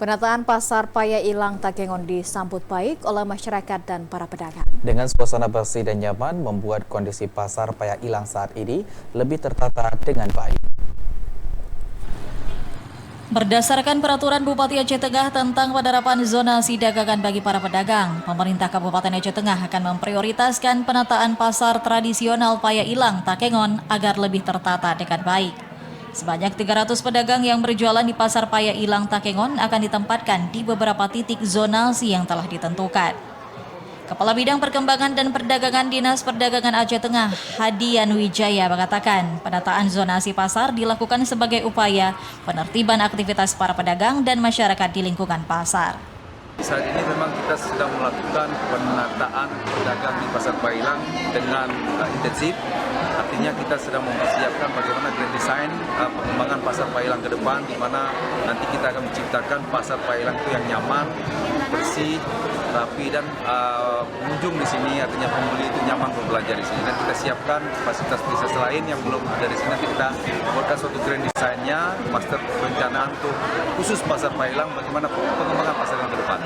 Penataan Pasar Paya Ilang Takengon disambut baik oleh masyarakat dan para pedagang. Dengan suasana bersih dan nyaman, membuat kondisi Pasar Paya Ilang saat ini lebih tertata dengan baik. Berdasarkan peraturan Bupati Aceh Tengah tentang penerapan zonasi dagangan bagi para pedagang, pemerintah Kabupaten Aceh Tengah akan memprioritaskan penataan pasar tradisional Paya Ilang Takengon agar lebih tertata dengan baik. Sebanyak 300 pedagang yang berjualan di Pasar Paya Ilang Takengon akan ditempatkan di beberapa titik zonasi yang telah ditentukan. Kepala Bidang Perkembangan dan Perdagangan Dinas Perdagangan Aceh Tengah, Hadian Wijaya mengatakan, penataan zonasi pasar dilakukan sebagai upaya penertiban aktivitas para pedagang dan masyarakat di lingkungan pasar. Saat ini memang kita sedang melakukan penataan pedagang di Pasar Paya Ilang dengan intensif. Artinya kita sedang mempersiapkan bagaimana grand design pengembangan Pasar Paya Ilang ke depan, di mana nanti kita akan menciptakan Pasar Paya Ilang itu yang nyaman, bersih, rapi, dan pengunjung di sini, artinya pembeli itu nyaman berbelanja di sini. Dan kita siapkan fasilitas lain yang belum ada di sini. Nanti kita buatkan suatu grand design-nya, master perencanaan untuk khusus Pasar Paya Ilang, bagaimana pengembangan pasar yang ke depan.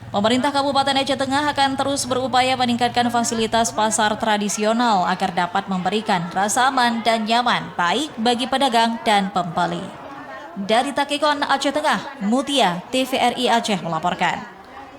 Pemerintah Kabupaten Aceh Tengah akan terus berupaya meningkatkan fasilitas pasar tradisional agar dapat memberikan rasa aman dan nyaman baik bagi pedagang dan pembeli. Dari Takengon, Aceh Tengah, Mutia, TVRI Aceh melaporkan.